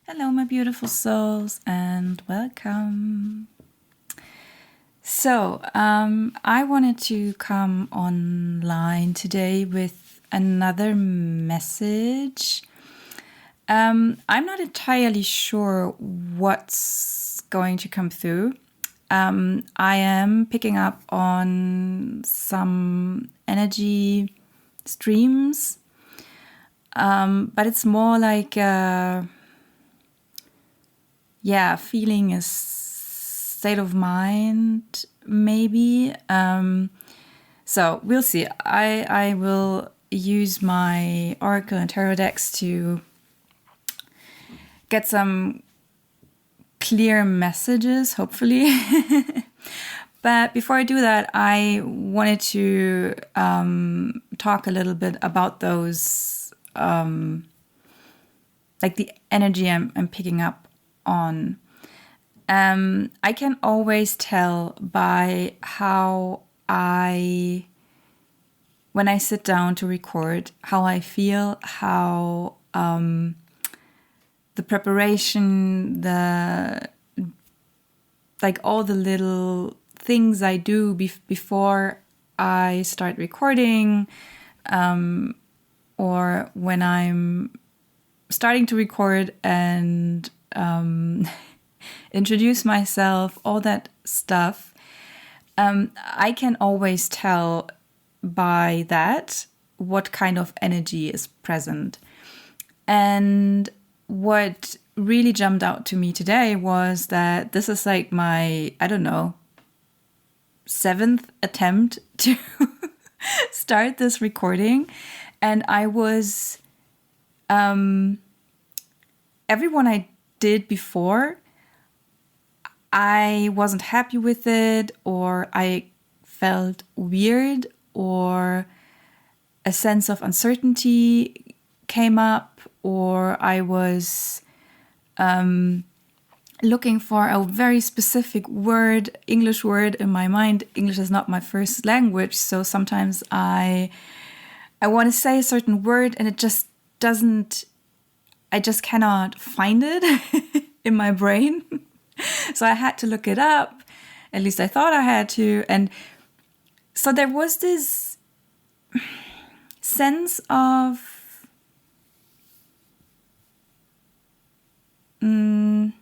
Hello, my beautiful souls, and welcome. So, I wanted to come online today with another message. I'm not entirely sure what's going to come through. I am picking up on some energy streams, but it's more like feeling a state of mind, maybe. So we'll see. I will use my Oracle and Tarot decks to get some clear messages, hopefully. But before I do that, I wanted to talk a little bit about those, like the energy I'm picking up on. I can always tell by how when I sit down to record, how I feel, how the preparation, like all the little things I do before I start recording, or when I'm starting to record and introduce myself, all that stuff. I can always tell by that what kind of energy is present. And what really jumped out to me today was that this is like my, 7th attempt to start this recording. And I was, everyone I did before, I wasn't happy with it, or I felt weird, or a sense of uncertainty came up, or I was looking for a very specific word, English word in my mind. English is not my first language, so sometimes I want to say a certain word and it just doesn't, I just cannot find it in my brain. So I had to look it up. At least I thought I had to. And so there was this sense of I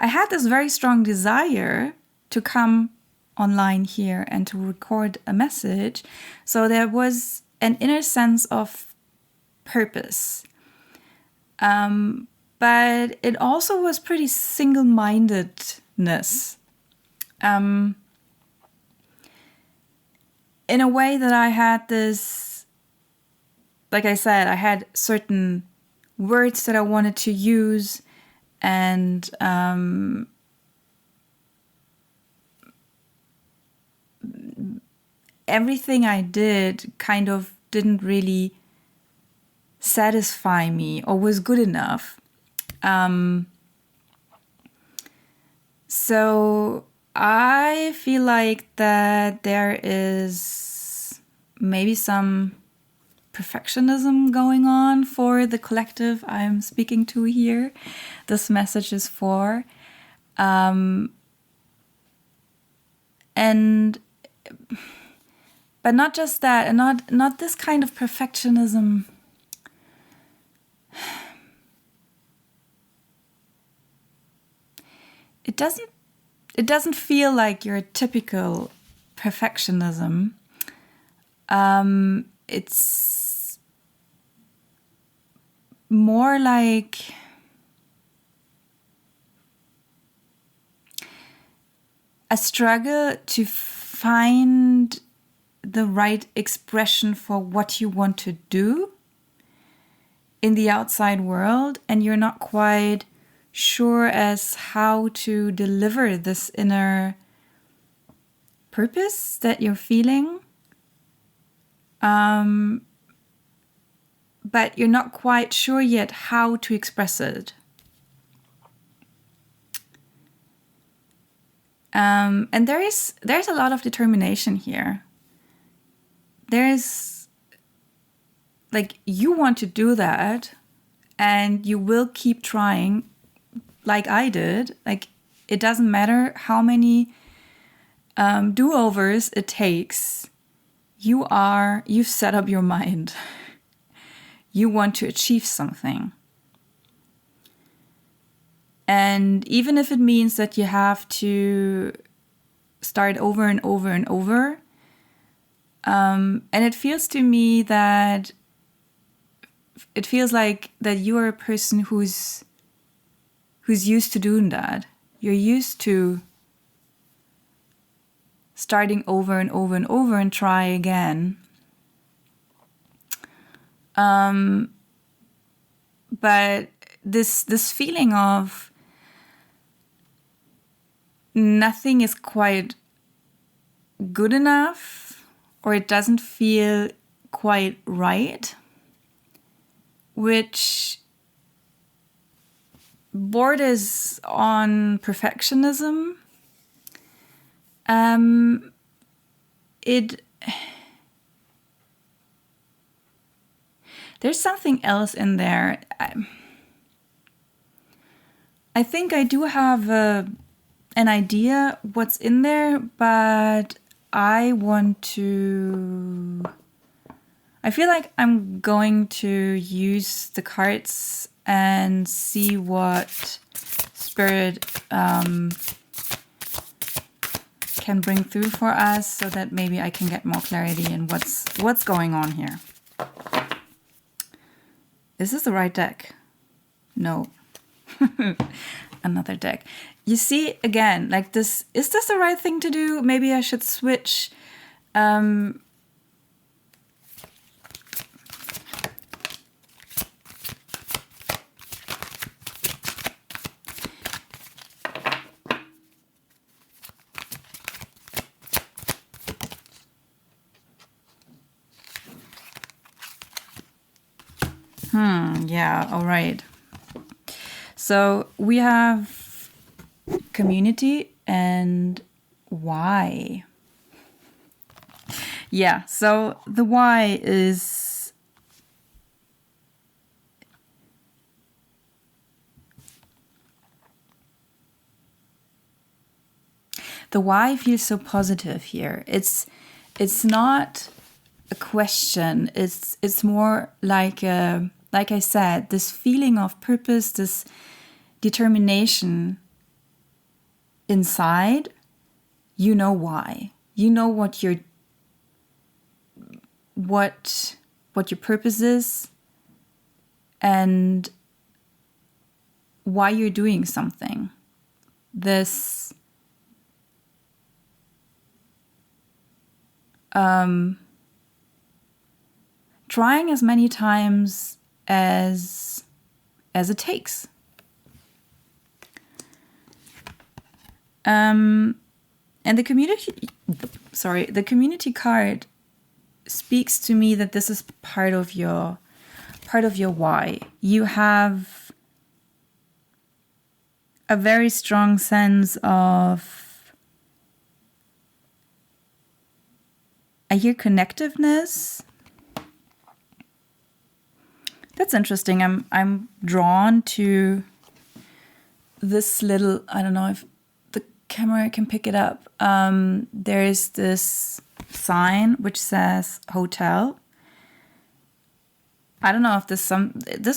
had this very strong desire to come online here and to record a message. So there was an inner sense of purpose. But it also was pretty single-mindedness. In a way that I had this, like I said, I had certain words that I wanted to use, and everything I did kind of didn't really satisfy me or was good enough. So I feel like that there is maybe some perfectionism going on for the collective I'm speaking to here. This message is for. But not just that, and not this kind of perfectionism. It doesn't feel like your typical perfectionism. It's more like a struggle to find the right expression for what you want to do in the outside world, and you're not quite sure as how to deliver this inner purpose that you're feeling. But you're not quite sure yet how to express it. And there's a lot of determination here. There's, like, you want to do that, and you will keep trying like I did. Like, it doesn't matter how many do-overs it takes. You've set up your mind. You want to achieve something. And even if it means that you have to start over and over and over, and it feels to me that it feels like that you are a person who's used to doing that. You're used to starting over and over and over and try again. But this feeling of nothing is quite good enough, or it doesn't feel quite right, which borders on perfectionism. There's something else in there. I think I do have an idea what's in there, but I feel like I'm going to use the cards and see what Spirit can bring through for us, so that maybe I can get more clarity in what's going on here. Is this the right deck? No. Another deck. You see, again, like this, is this the right thing to do? Maybe I should switch. Yeah, all right. So we have community and why. Yeah, so the why is the why feels so positive here. It's not a question. It's more like I said, this feeling of purpose, this determination inside. You know why. You know what your purpose is, and why you're doing something. This trying as many times as it takes. And the community card speaks to me that this is part of your why. You have a very strong sense of, I hear connectiveness. That's interesting. I'm drawn to this little, I don't know if the camera can pick it up. There is this sign which says hotel. I don't know if this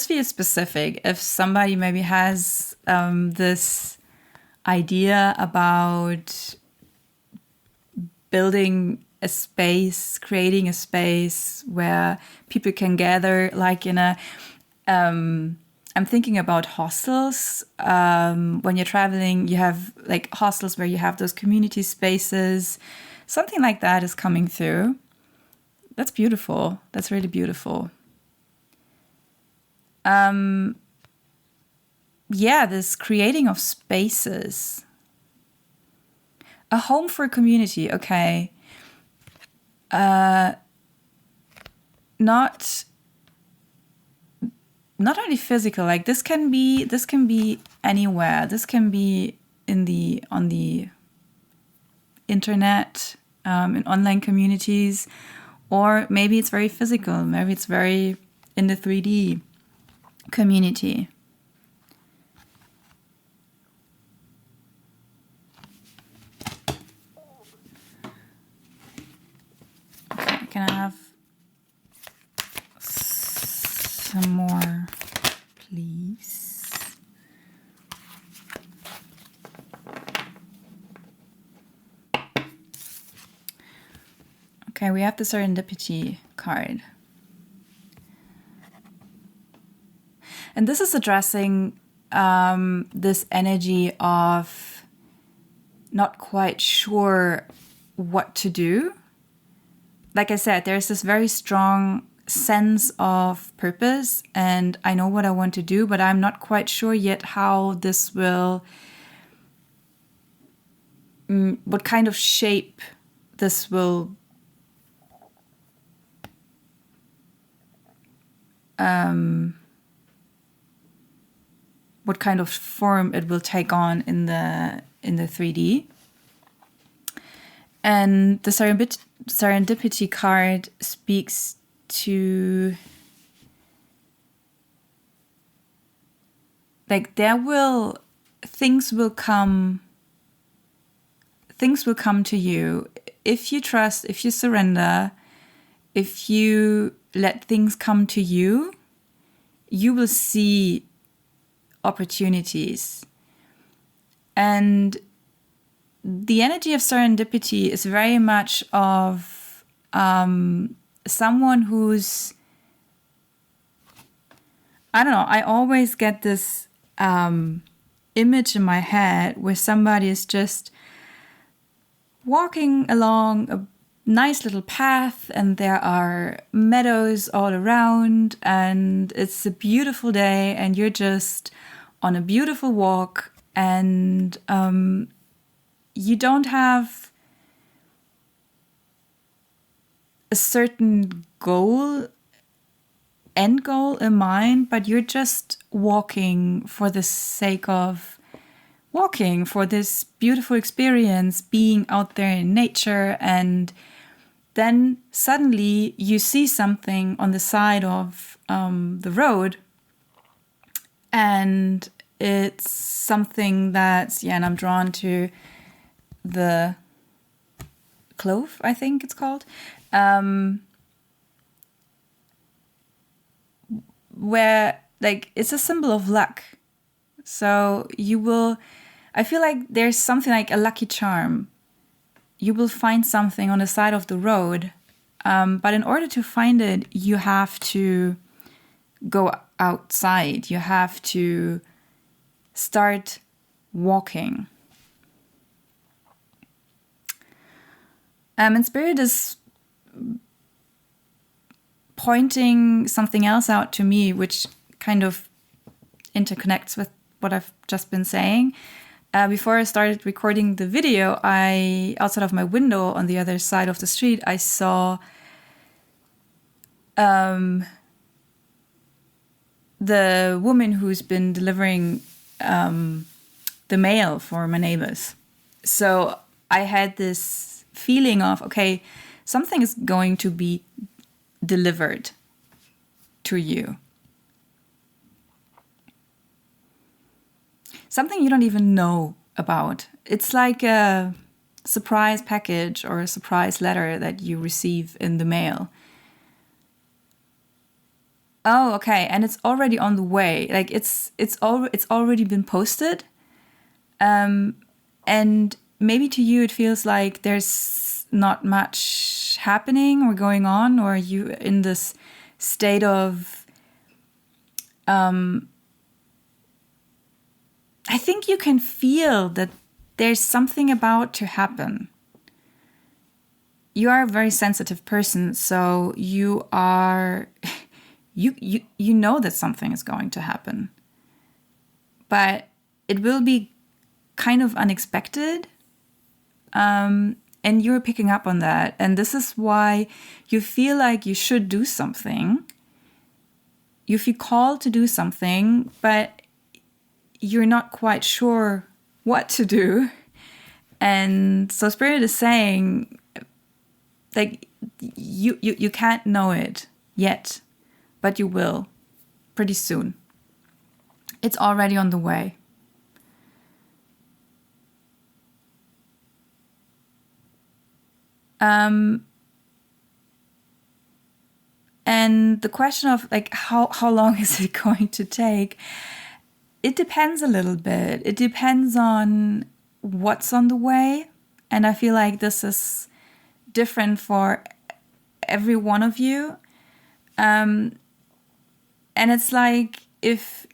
feels specific. If somebody maybe has this idea about building a space, creating a space where people can gather, like in a, I'm thinking about hostels. When you're traveling, you have like hostels where you have those community spaces. Something like that is coming through. That's beautiful. That's really beautiful. Yeah, this creating of spaces. A home for a community, okay. Not only physical, like this can be anywhere. This can be on the internet, in online communities, or maybe it's very physical, maybe it's very in the 3D. community. Okay, can I have some more, please? Okay, we have the serendipity card. And this is addressing this energy of not quite sure what to do. Like I said, there's this very strong sense of purpose, and I know what I want to do, but I'm not quite sure yet how this will, what kind of shape this will what kind of form it will take on in the 3D. And the serendipity card speaks to, like, things will come to you if you trust, if you surrender, if you let things come to you. You will see opportunities. And the energy of serendipity is very much of someone who's, I don't know, I always get this image in my head where somebody is just walking along a nice little path and there are meadows all around and it's a beautiful day and you're just on a beautiful walk, and you don't have a certain end goal in mind, but you're just walking for the sake of walking, for this beautiful experience, being out there in nature. And then suddenly you see something on the side of the road, and it's something that's, and I'm drawn to the clove, I think it's called, where, like, it's a symbol of luck. So I feel like there's something like a lucky charm. You will find something on the side of the road, but in order to find it, you have to go outside. You have to start walking. And Spirit is pointing something else out to me, which kind of interconnects with what I've just been saying. Before I started recording the video, outside of my window on the other side of the street, I saw the woman who's been delivering the mail for my neighbors. So I had this feeling of, okay, something is going to be delivered to you. Something you don't even know about. It's like a surprise package or a surprise letter that you receive in the mail. Oh, okay, and it's already on the way. Like it's already been posted, and maybe to you it feels like there's not much happening or going on, or you in this state of. I think you can feel that there's something about to happen. You are a very sensitive person, so you are. You know that something is going to happen, but it will be kind of unexpected, and you're picking up on that, and this is why you feel like you should do something. You feel called to do something, but you're not quite sure what to do, and so Spirit is saying, like, you can't know it yet. But you will, pretty soon. It's already on the way. And the question of like how long is it going to take? It depends a little bit. It depends on what's on the way. And I feel like this is different for every one of you. And it's like if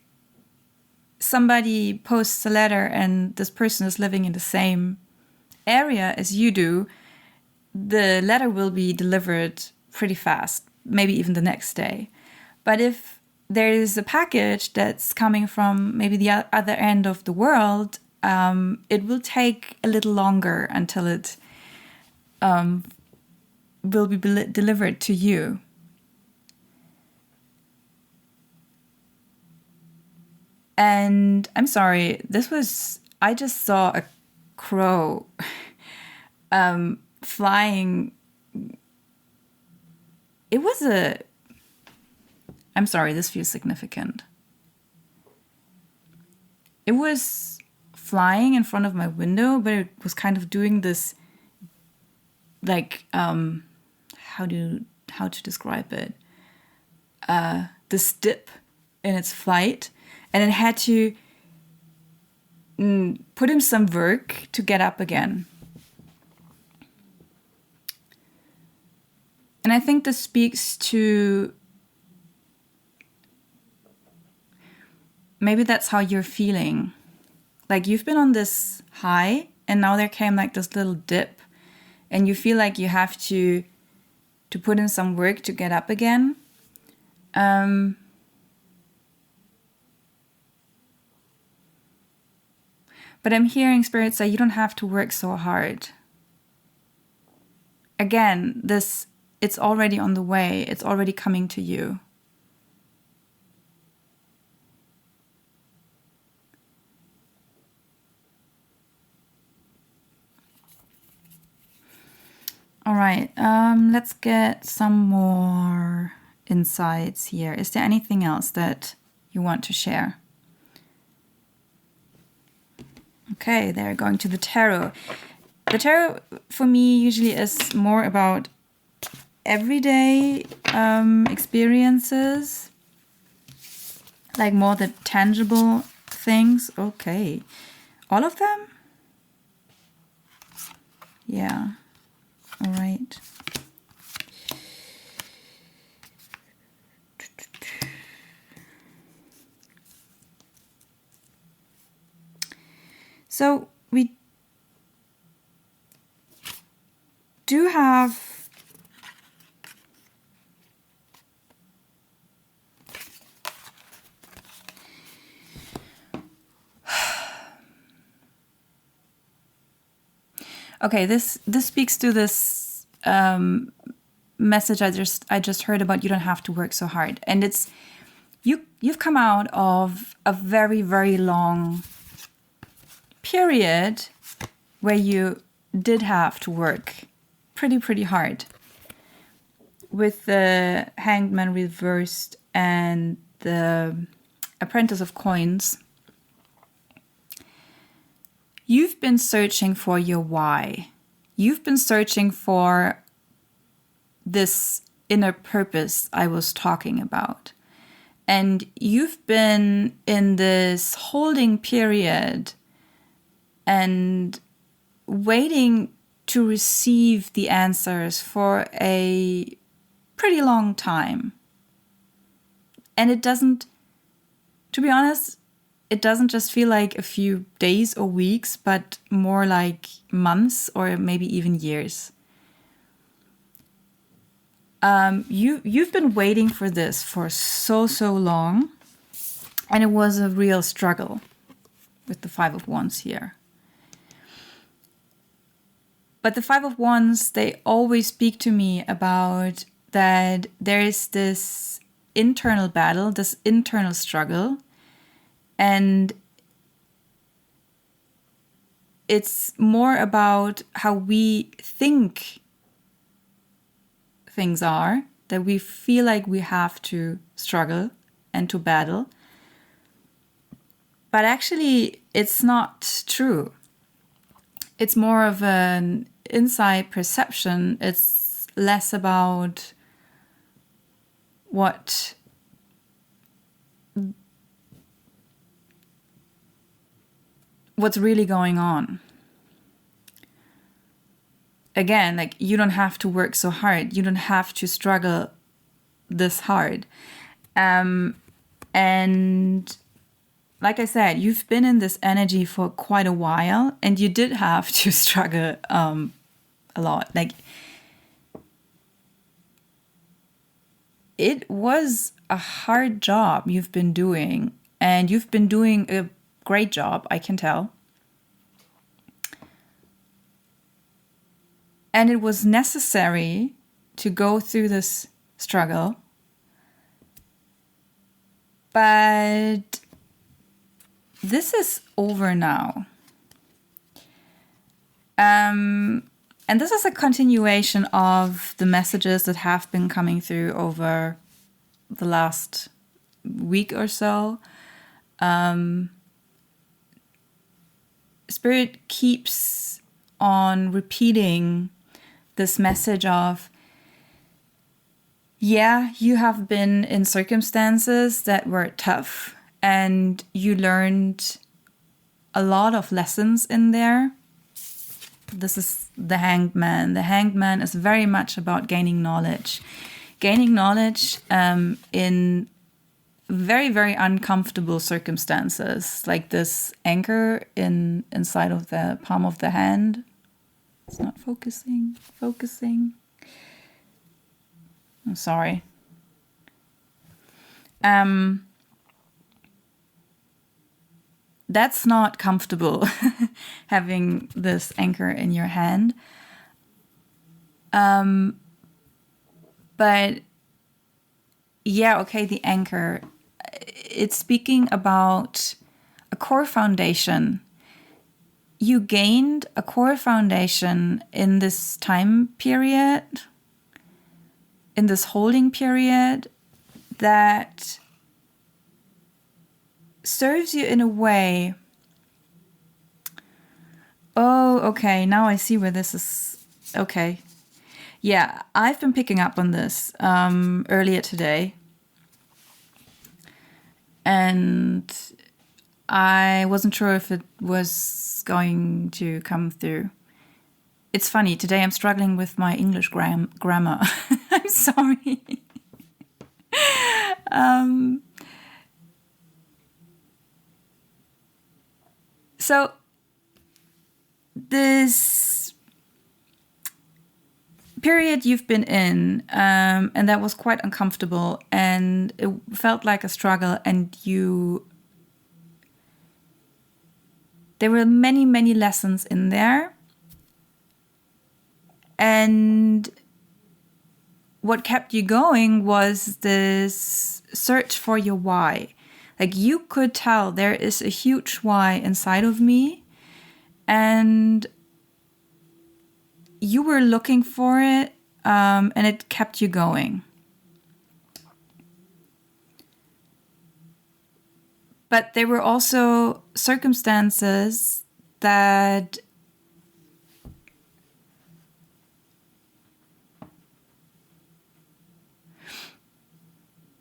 somebody posts a letter and this person is living in the same area as you do, the letter will be delivered pretty fast, maybe even the next day. But if there is a package that's coming from maybe the other end of the world, it will take a little longer until it will be delivered to you. And I'm sorry, I just saw a crow flying. I'm sorry, this feels significant. It was flying in front of my window, but it was kind of doing this, like, how to describe it? This dip in its flight. And it had to put in some work to get up again. And I think this speaks to maybe that's how you're feeling. Like you've been on this high and now there came like this little dip and you feel like you have to put in some work to get up again. But I'm hearing Spirit say you don't have to work so hard. Again, it's already on the way. It's already coming to you. All right, let's get some more insights here. Is there anything else that you want to share? Okay, they're going to the tarot. The tarot for me usually is more about everyday experiences, like more the tangible things. Okay, all of them? Yeah, all right. So we do have okay, this speaks to this message I just heard about you don't have to work so hard. And it's you've come out of a very, very long period where you did have to work pretty hard with the Hanged Man reversed and the Apprentice of Coins. You've been searching for your why. You've been searching for this inner purpose I was talking about. And you've been in this holding period and waiting to receive the answers for a pretty long time. And it doesn't, to be honest, it doesn't just feel like a few days or weeks, but more like months or maybe even years. You've been waiting for this for so long, and it was a real struggle with the Five of Wands here. But the Five of Wands, they always speak to me about that there is this internal battle, this internal struggle, and it's more about how we think things are, that we feel like we have to struggle and to battle. But actually, it's not true. It's more of an inside perception. It's less about what's really going on. Again, like, you don't have to work so hard. You don't have to struggle this hard. And like I said, you've been in this energy for quite a while, and you did have to struggle a lot. Like, it was a hard job you've been doing, and you've been doing a great job, I can tell. And it was necessary to go through this struggle. But this is over now. And this is a continuation of the messages that have been coming through over the last week or so. Spirit keeps on repeating this message of, yeah, you have been in circumstances that were tough, and you learned a lot of lessons in there. This is the Hanged Man. The Hanged Man is very much about gaining knowledge. Gaining knowledge in very, very uncomfortable circumstances, like this anchor inside of the palm of the hand. It's not focusing. I'm sorry. That's not comfortable, having this anchor in your hand. But yeah, okay, the anchor. It's speaking about a core foundation. You gained a core foundation in this time period, in this holding period, that serves you in a way. Oh, okay, now I see where this is. Okay. Yeah, I've been picking up on this earlier today. And I wasn't sure if it was going to come through. It's funny, today I'm struggling with my English grammar. I'm sorry. So this period you've been in, and that was quite uncomfortable, and it felt like a struggle, and there were many, many lessons in there. And what kept you going was this search for your why. Like, you could tell there is a huge why inside of me, and you were looking for it, and it kept you going. But there were also circumstances that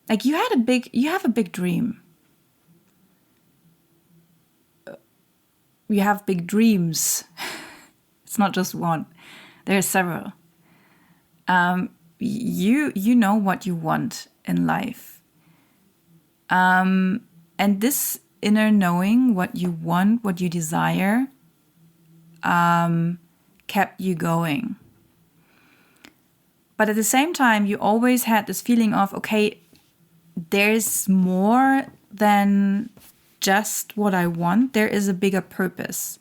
like you have a big dream. You have big dreams. It's not just one. There are several. You know what you want in life. And this inner knowing what you want, what you desire, kept you going. But at the same time, you always had this feeling of, okay, there's more than just what I want. There is a bigger purpose.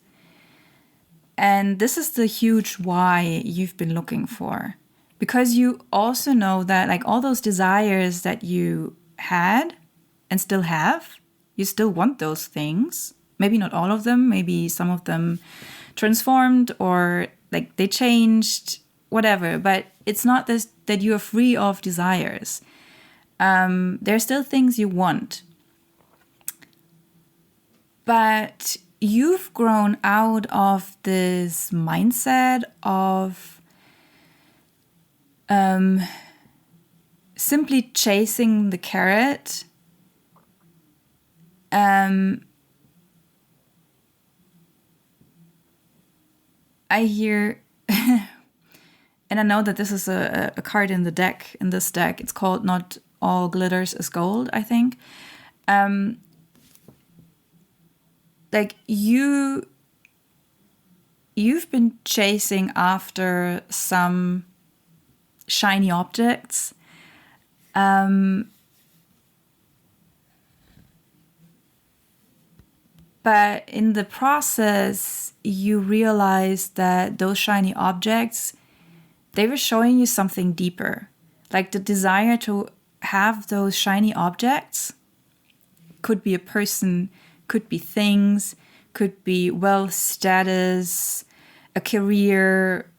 And this is the huge why you've been looking for. Because you also know that, like, all those desires that you had and still have, you still want those things. Maybe not all of them. Maybe some of them transformed, or like they changed, whatever. But it's not this, that you are free of desires. There are still things you want. But you've grown out of this mindset of simply chasing the carrot. I hear, and I know that this is a card in the deck, in this deck. It's called Not All Glitters is Gold, I think. Like you've been chasing after some shiny objects. But in the process, you realize that those shiny objects, they were showing you something deeper. Like the desire to have those shiny objects could be a person, could be things, could be wealth, status, a career,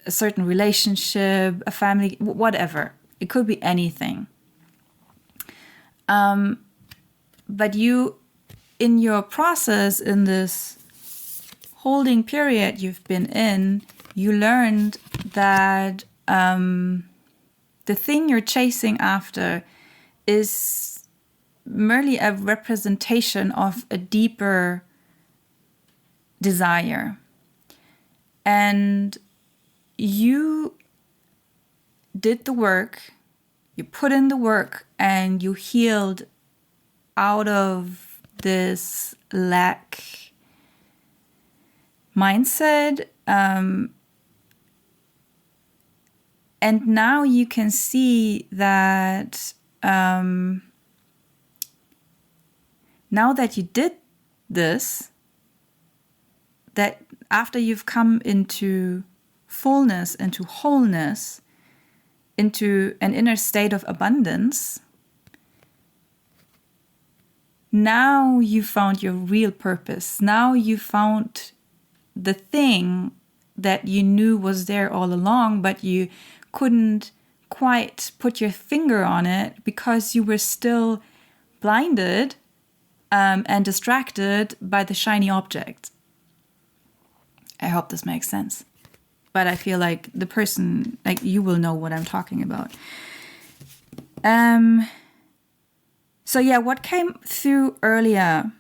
a certain relationship, a family, whatever. It could be anything. But you, in your process, in this holding period you've been in, you learned that the thing you're chasing after is merely a representation of a deeper desire. And you did the work, you put in the work, and you healed out of this lack mindset. And now you can see that now that you did this, that after you've come into fullness, into wholeness, into an inner state of abundance, now you found your real purpose. Now you found the thing that you knew was there all along, but you couldn't quite put your finger on it because you were still blinded and distracted by the shiny object. I hope this makes sense. But I feel like the person, like you will know what I'm talking about. So yeah, what came through earlier?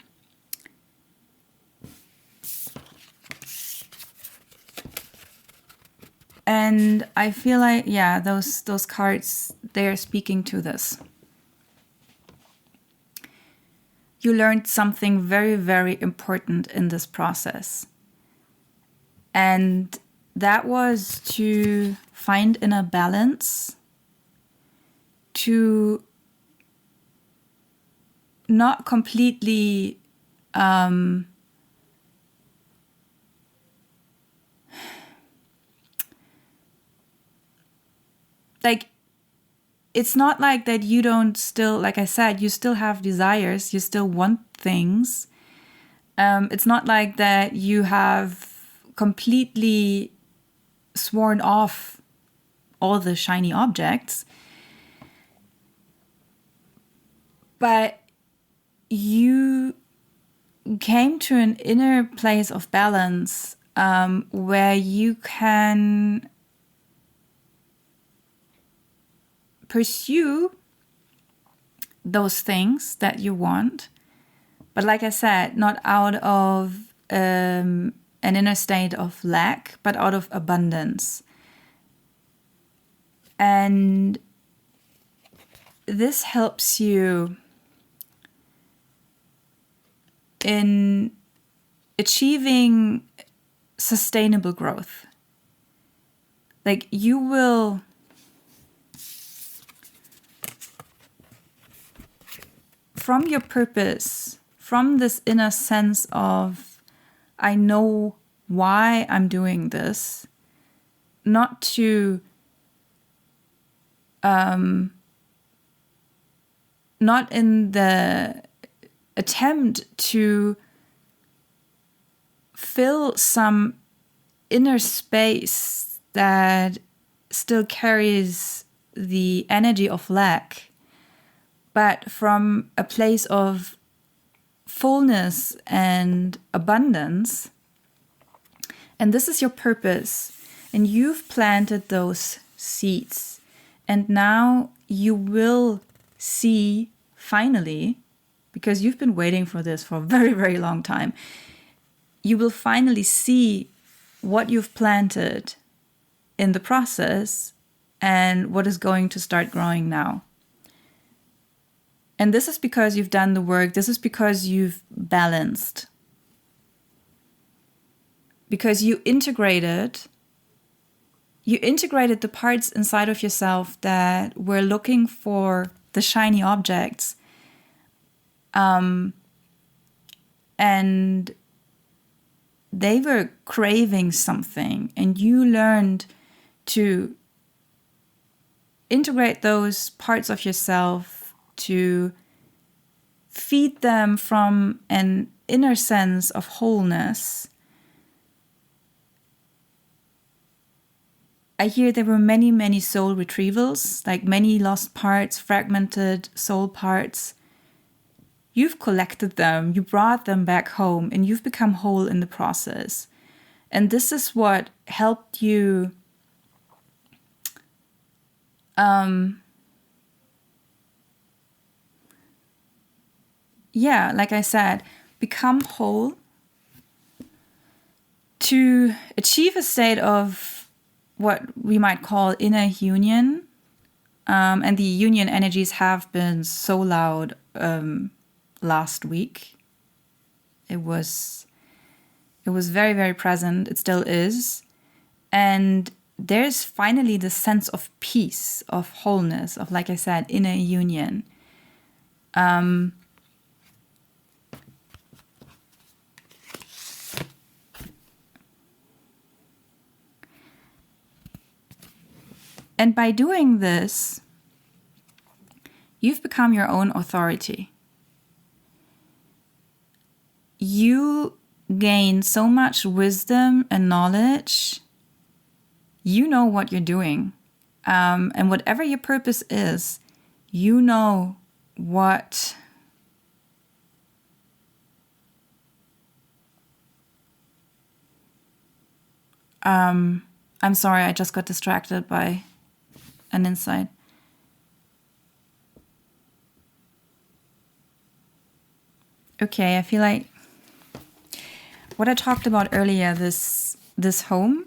And I feel like, yeah, those cards, they're speaking to this. You learned something very, very important in this process. And that was to find inner balance, to not completely like, it's not like that you don't still, like I said, you still have desires, you still want things. It's not like that you have completely sworn off all the shiny objects. But you came to an inner place of balance where you can pursue those things that you want. But like I said, not out of an inner state of lack, but out of abundance. And this helps you in achieving sustainable growth. Like you will from your purpose, from this inner sense of, I know why I'm doing this, not to, not in the attempt to fill some inner space that still carries the energy of lack, but from a place of fullness and abundance. And this is your purpose. And you've planted those seeds. And now you will see finally, because you've been waiting for this for a very, very long time, you will finally see what you've planted in the process and what is going to start growing now. And this is because you've done the work. This is because you've balanced. Because you integrated the parts inside of yourself that were looking for the shiny objects. And they were craving something, and you learned to integrate those parts of yourself to feed them from an inner sense of wholeness. I hear there were many, many soul retrievals, like many lost parts, fragmented soul parts. You've collected them, you brought them back home, and you've become whole in the process. And this is what helped you like I said, become whole, to achieve a state of what we might call inner union. And the union energies have been so loud last week. It was very, very present. It still is. And there's finally the sense of peace, of wholeness, of, like I said, inner union. And by doing this, you've become your own authority. You gain so much wisdom and knowledge. You know what you're doing. And whatever your purpose is, you know what I'm sorry, I just got distracted by an insight. Okay, I feel like what I talked about earlier, this home,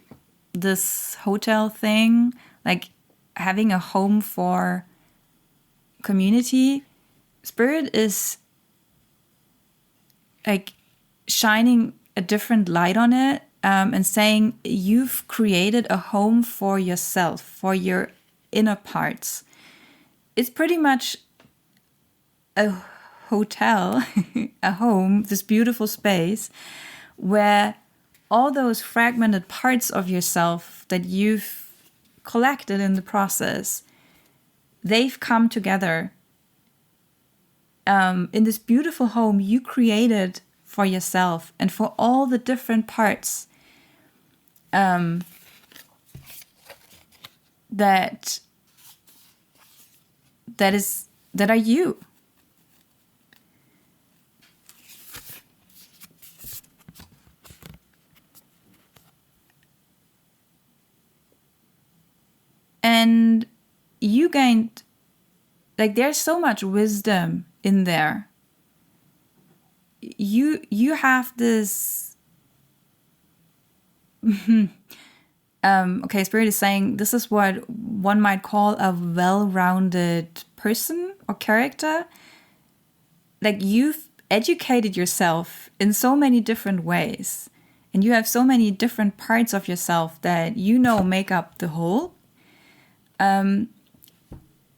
this hotel thing, like having a home for community, Spirit is like shining a different light on it, and saying you've created a home for yourself, for your inner parts. It's pretty much a hotel, a home, this beautiful space where all those fragmented parts of yourself that you've collected in the process, they've come together in this beautiful home you created for yourself and for all the different parts that are you. And you gained, like, there's so much wisdom in there. You have this okay, Spirit is saying this is what one might call a well-rounded person or character. Like, you've educated yourself in so many different ways, and you have so many different parts of yourself that you know make up the whole.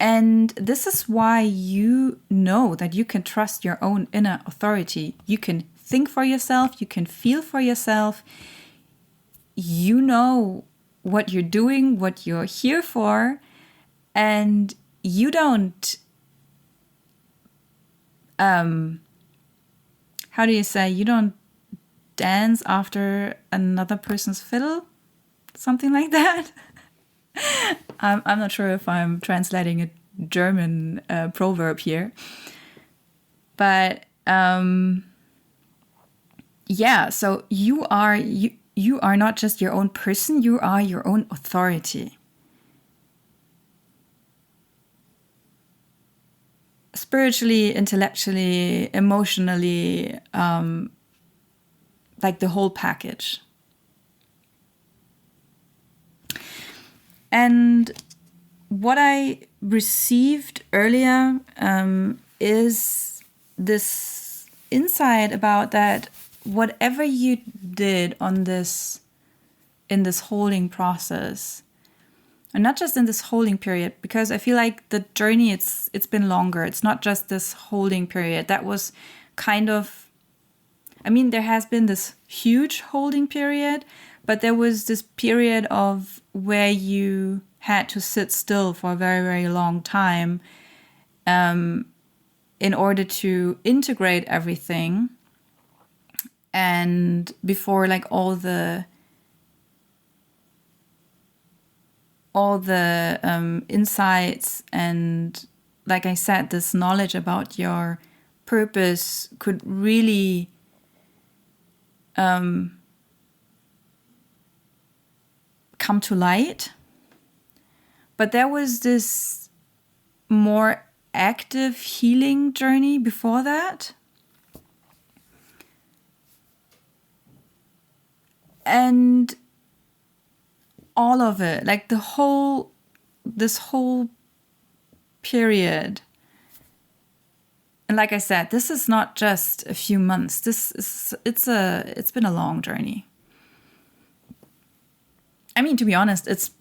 And this is why you know that you can trust your own inner authority. You can think for yourself, you can feel for yourself. You know what you're doing, what you're here for, and you don't, how do you say, you don't dance after another person's fiddle? Something like that. I'm not sure if I'm translating a German proverb here, but yeah, so you are not just your own person, you are your own authority. Spiritually, intellectually, emotionally, like the whole package. And what I received earlier is this insight about that whatever you did on this, in this holding process, and not just in this holding period, because I feel like the journey, it's been longer. It's not just this holding period. That was kind of, I mean, there has been this huge holding period, but there was this period of where you had to sit still for a very, very long time in order to integrate everything. And before like all the insights and, like I said, this knowledge about your purpose could really come to light. But there was this more active healing journey before that. And all of it, like this whole period. And like I said, this is not just a few months. It's been a long journey. I mean, to be honest, it's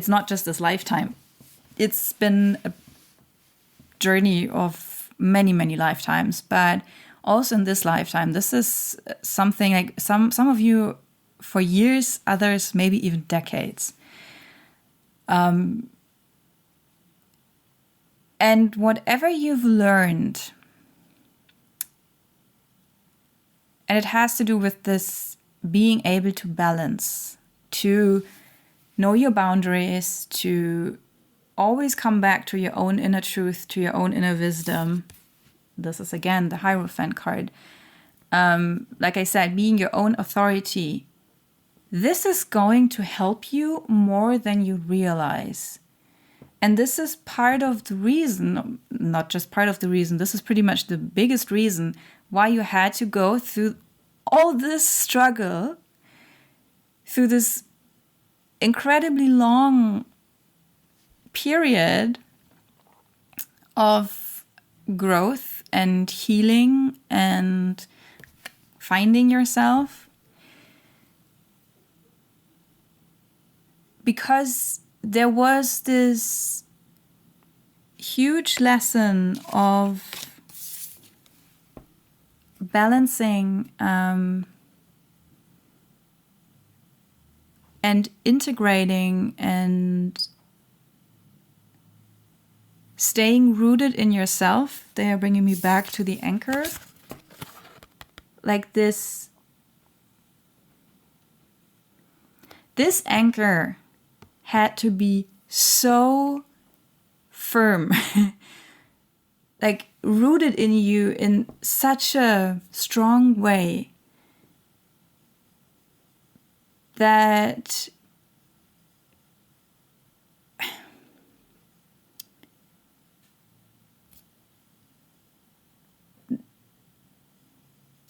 not just this lifetime. It's been a journey of many, many lifetimes, but also in this lifetime, this is something like some of you for years, others maybe even decades. And whatever you've learned, and it has to do with this being able to balance, to know your boundaries, to always come back to your own inner truth, to your own inner wisdom. This is again the Hierophant card. Like I said, being your own authority. This is going to help you more than you realize. And this is part of the reason, not just part of the reason, this is pretty much the biggest reason why you had to go through all this struggle, through this incredibly long period of growth and healing and finding yourself. Because there was this huge lesson of balancing and integrating and staying rooted in yourself. They are bringing me back to the anchor. Like this anchor had to be so firm, like rooted in you in such a strong way that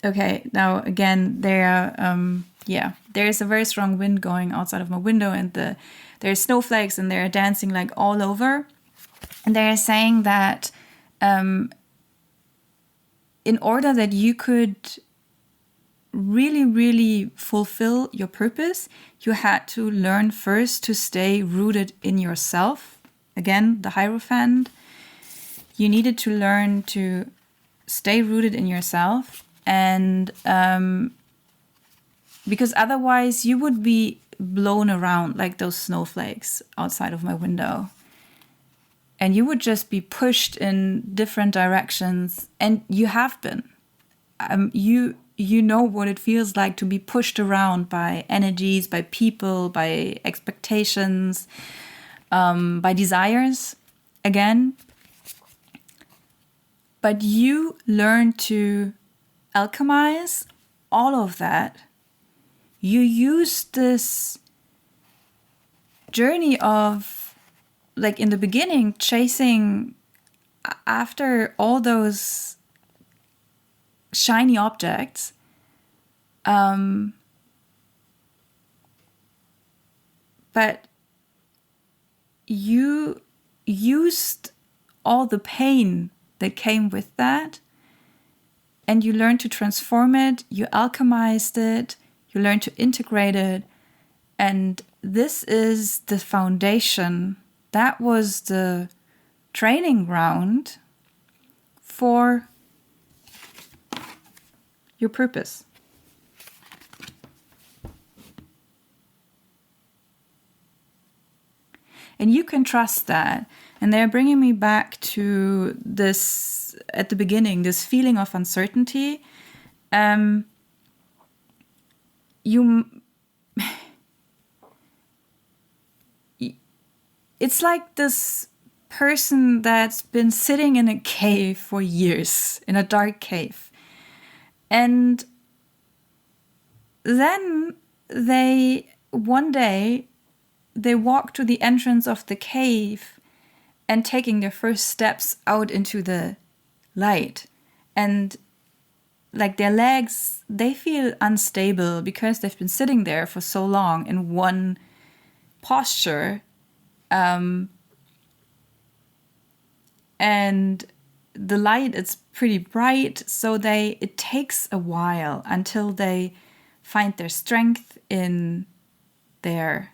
okay, now again, there is a very strong wind going outside of my window, and there's snowflakes, and they're dancing like all over. And they're saying that in order that you could really, really fulfill your purpose, you had to learn first to stay rooted in yourself. Again, the Hierophant. You needed to learn to stay rooted in yourself. And because otherwise you would be blown around like those snowflakes outside of my window. And you would just be pushed in different directions. And you have been. You know what it feels like to be pushed around by energies, by people, by expectations, by desires, again. But you learn to alchemize all of that, you use this journey of, like in the beginning, chasing after all those shiny objects, but you used all the pain that came with that, and you learned to transform it, you alchemized it, you learned to integrate it, and this is the foundation. That was the training ground for your purpose. And you can trust that. And they're bringing me back to this, at the beginning, this feeling of uncertainty. It's like this person that's been sitting in a cave for years, in a dark cave. And then one day, they walk to the entrance of the cave and taking their first steps out into the light. And like their legs, they feel unstable because they've been sitting there for so long in one posture. And the light is pretty bright, so it takes a while until they find their strength in their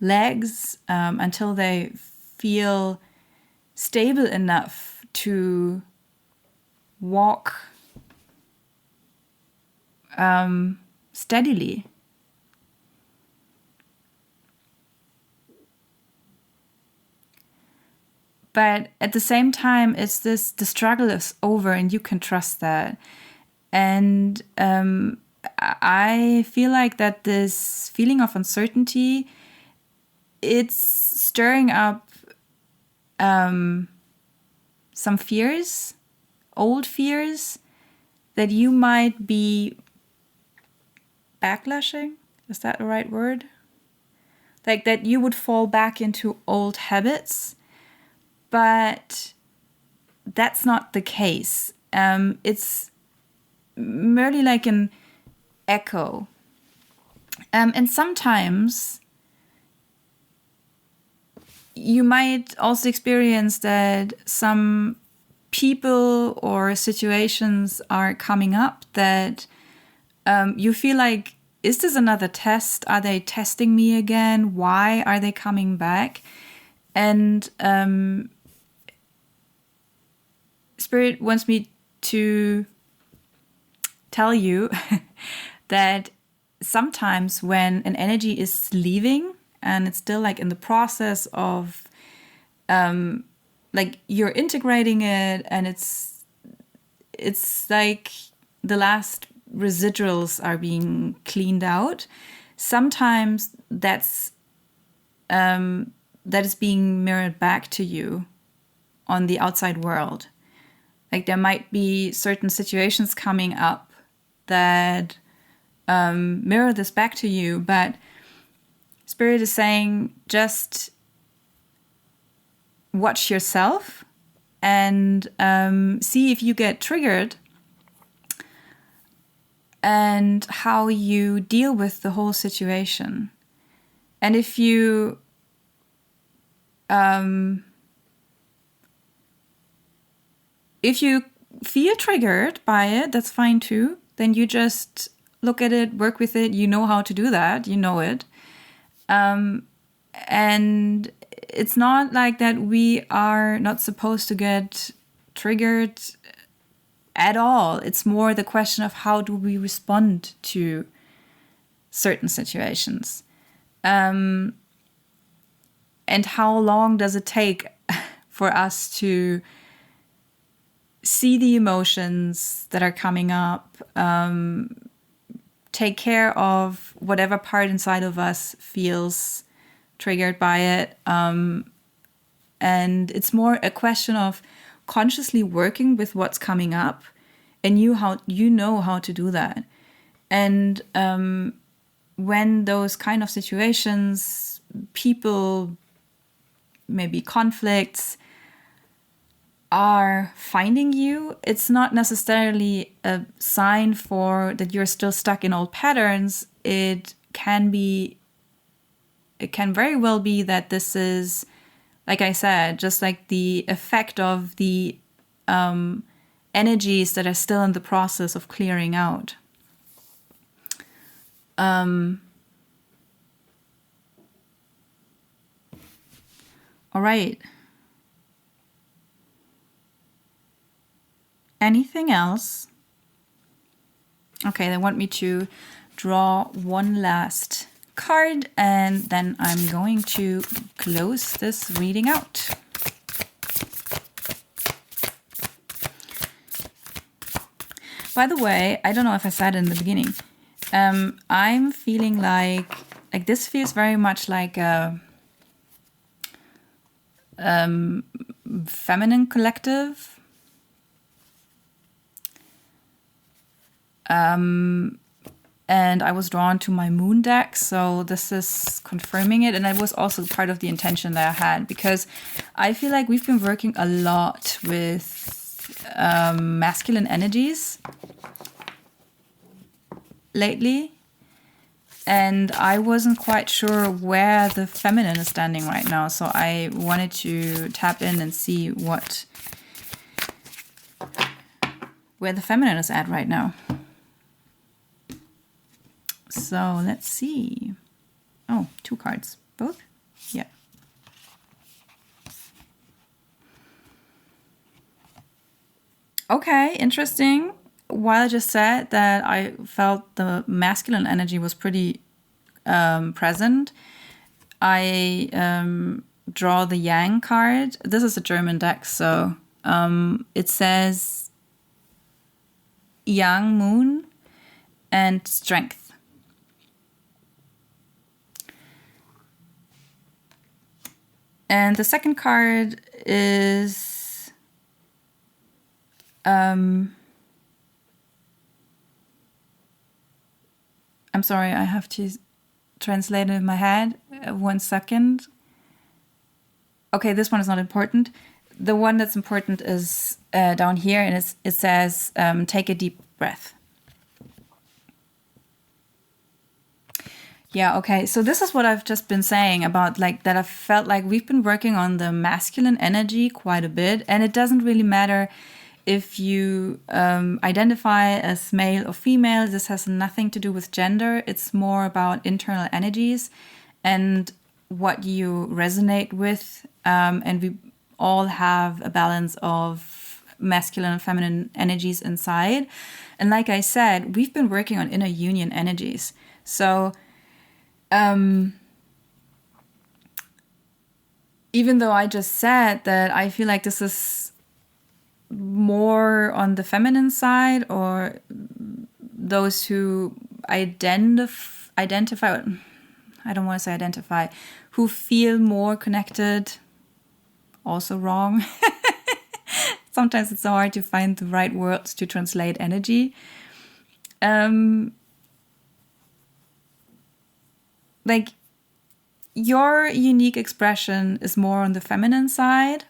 legs, until they feel stable enough to walk steadily. But at the same time, it's the struggle is over and you can trust that. And I feel like that this feeling of uncertainty, it's stirring up some fears, old fears, that you might be backlashing. Is that the right word? Like that you would fall back into old habits. But that's not the case. It's merely like an echo. And sometimes you might also experience that some people or situations are coming up that you feel like, is this another test? Are they testing me again? Why are they coming back? And Spirit wants me to tell you that sometimes when an energy is leaving and it's still like in the process of like you're integrating it, and it's like the last residuals are being cleaned out. Sometimes that is being mirrored back to you on the outside world. Like there might be certain situations coming up that mirror this back to you, but Spirit is saying just watch yourself and see if you get triggered and how you deal with the whole situation. And if you feel triggered by it, that's fine too. Then you just look at it, work with it. You know how to do that. You know it. And it's not like that we are not supposed to get triggered at all. It's more the question of how do we respond to certain situations. And how long does it take for us to see the emotions that are coming up, take care of whatever part inside of us feels triggered by it. And it's more a question of consciously working with what's coming up and you know how to do that. And when those kind of situations, people, maybe conflicts, are finding you, it's not necessarily a sign for that you're still stuck in old patterns. It can very well be that this is, like I said, just like the effect of the energies that are still in the process of clearing out. All right. Anything else? Okay, they want me to draw one last card, and then I'm going to close this reading out. By the way, I don't know if I said it in the beginning. I'm feeling like this feels very much like a feminine collective. And I was drawn to my moon deck, so this is confirming it. And it was also part of the intention that I had, because I feel like we've been working a lot with masculine energies lately, and I wasn't quite sure where the feminine is standing right now. So I wanted to tap in and see where the feminine is at right now. So let's see. Oh, 2 cards. Both? Yeah. Okay, interesting. While I just said that I felt the masculine energy was pretty present, I draw the Yang card. This is a German deck, so it says Yang Moon and Strength. And the second card is I'm sorry, I have to translate it in my head. 1 second. Okay, this one is not important. The one that's important is down here, and it says, take a deep breath. Yeah, okay. So this is what I've just been saying about that I felt like we've been working on the masculine energy quite a bit, and it doesn't really matter if you identify as male or female. This has nothing to do with gender. It's more about internal energies and what you resonate with. And we all have a balance of masculine and feminine energies inside. And like I said, we've been working on inner union energies. So even though I just said that I feel like this is more on the feminine side, or those who identify, I don't want to say identify, who feel more connected, also wrong. Sometimes it's so hard to find the right words to translate energy. Your unique expression is more on the feminine side.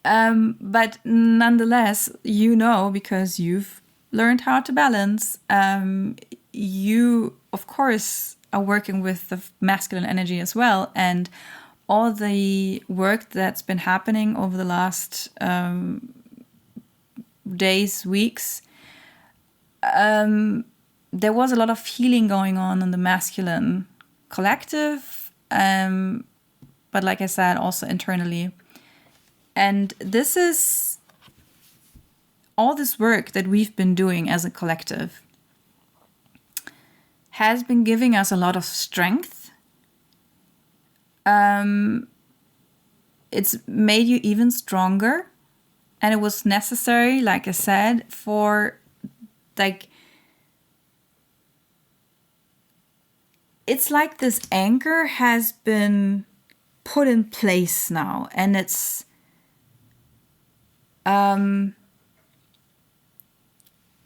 But nonetheless, because you've learned how to balance, you, of course, are working with the masculine energy as well. And all the work that's been happening over the last days, weeks, there was a lot of healing going on in the masculine collective, but like I said, also internally. And this is all this work that we've been doing as a collective has been giving us a lot of strength. It's made you even stronger, and it was necessary, like I said, for it's like this anchor has been put in place now, and it's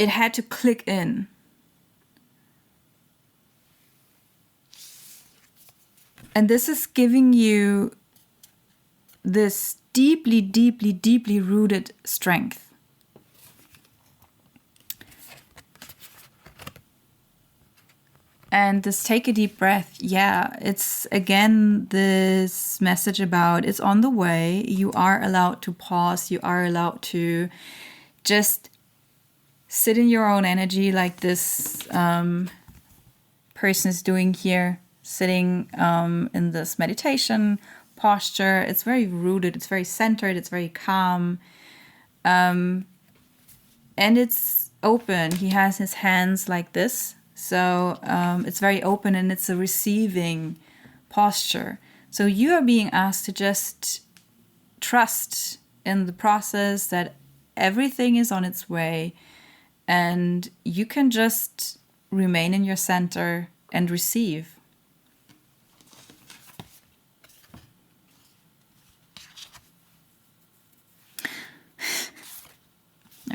it had to click in. And this is giving you this deeply, deeply, deeply rooted strength. And this take a deep breath, yeah, it's again this message about it's on the way. You are allowed to pause. You are allowed to just sit in your own energy like this person is doing here, sitting in this meditation posture. It's very rooted, it's very centered, it's very calm. And it's open. He has his hands like this. So it's very open and it's a receiving posture. So you are being asked to just trust in the process, that everything is on its way, and you can just remain in your center and receive.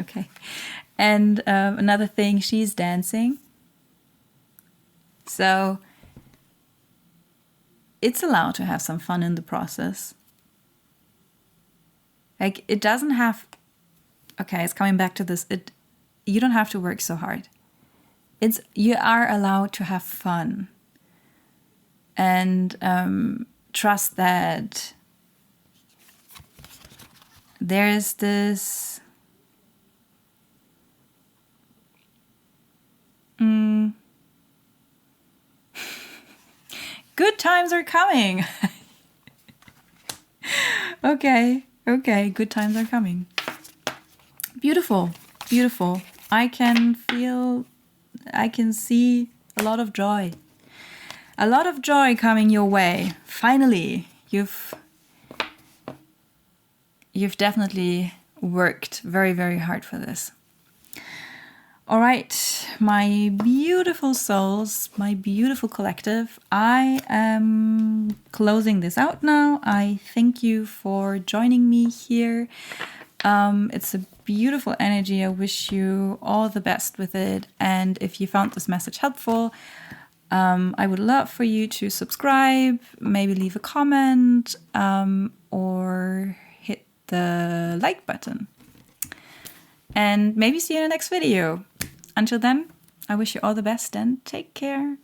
Okay. And another thing, she's dancing. So it's allowed to have some fun in the process. Like, it doesn't have, okay, it's coming back to this. You don't have to work so hard. You are allowed to have fun. And trust that there's this good times are coming. Okay, good times are coming. Beautiful, beautiful. I can see a lot of joy. A lot of joy coming your way. Finally, you've definitely worked very, very hard for this. All right, my beautiful souls, my beautiful collective, I am closing this out now. I thank you for joining me here. It's a beautiful energy. I wish you all the best with it. And if you found this message helpful, I would love for you to subscribe, maybe leave a comment, or hit the like button. And maybe see you in the next video. Until then, I wish you all the best and take care.